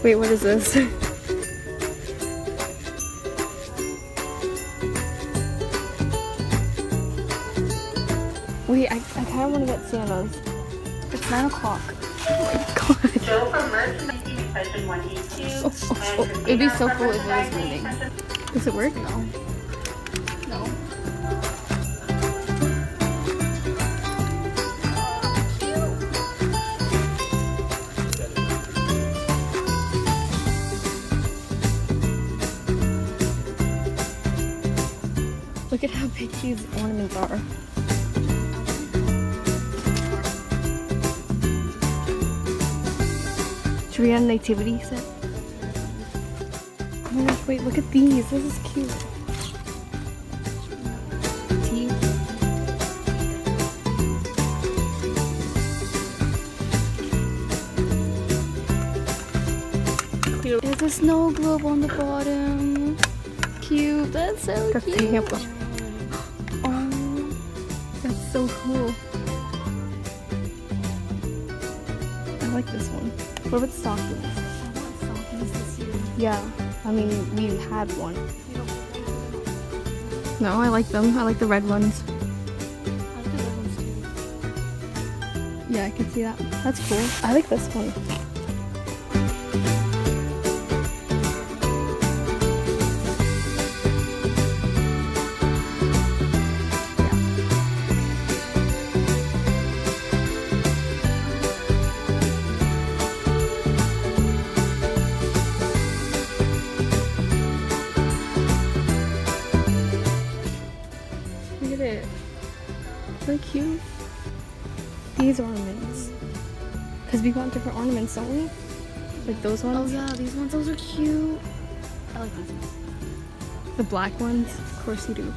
Wait, what is this? Wait, I kind of want to get Santa's. It's 9 o'clock. Oh my god. It'd be so cool if it was raining. Does it work? No. No. Look at how big these ornaments are. Should we get a nativity set? Oh my gosh, wait, look at these. This is cute. Tea. Cute. There's a snow globe on the bottom. Cute. That's so cute. Oh, that's so cool. I like this one. What about stockings? I want stockings this year. Yeah, I mean, we had one. No, I like them. I like the red ones. I like the red ones too. Yeah, I can see that. That's cool. I like this one. So cute. These ornaments. Because we want different ornaments, don't we? Like those ones? Oh yeah, these ones, those are cute. I like these ones. The black ones? Of course you do.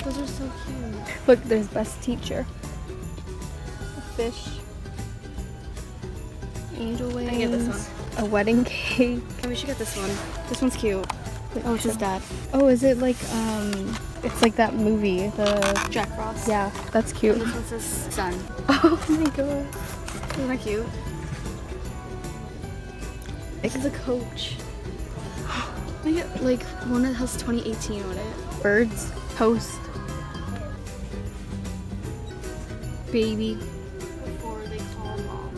Those are so cute. Look, there's best teacher. A fish. Angel wings. I get this one. A wedding cake. Okay, we should get this one. This one's cute. Oh, it's his dad. Oh, is it like, it's like that movie, the... Jack Frost. Yeah, that's cute. And this one's his son. Oh my god. Isn't that cute? This is a coach. I get like one that has 2018 on it. Birds. Toast. Baby. Before they call mom.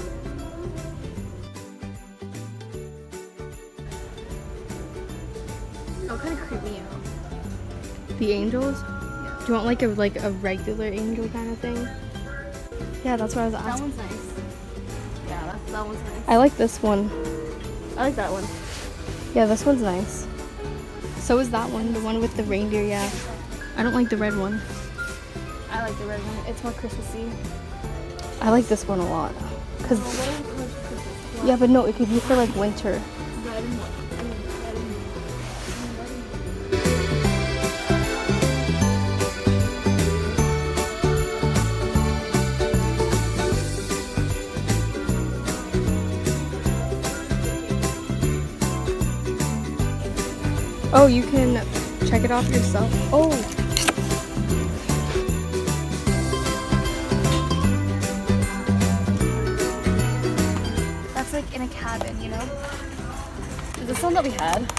That kind of creep me out. The angels? Yeah. Do you want like a regular angel kind of thing? Yeah, that's what I was That asking. one's nice. Yeah, that one's nice. I like this one. I like that one. Yeah, this one's nice. So is that one, the one with the reindeer, yeah. I don't like the red one. I like the red one. It's more Christmassy. I like this one a lot. Cause Oh, what is Christmas? yeah, but no, it could be for like winter. Red and white. Oh, you can check it off yourself. Oh. That's like in a cabin, you know? Is this one that we had?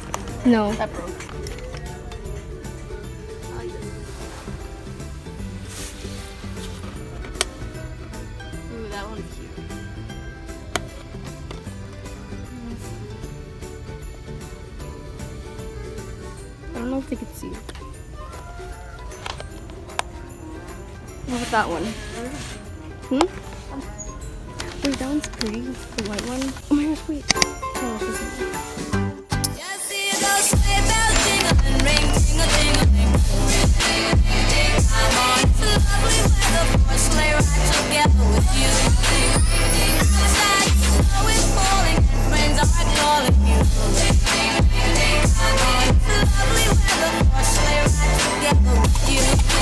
No. That broke. I like this. Ooh, that one's cute. I don't know if they could see. What about that one? Hmm? Wait, that one's pretty. The white one. Oh my gosh, wait. No, this isn't. Together with you.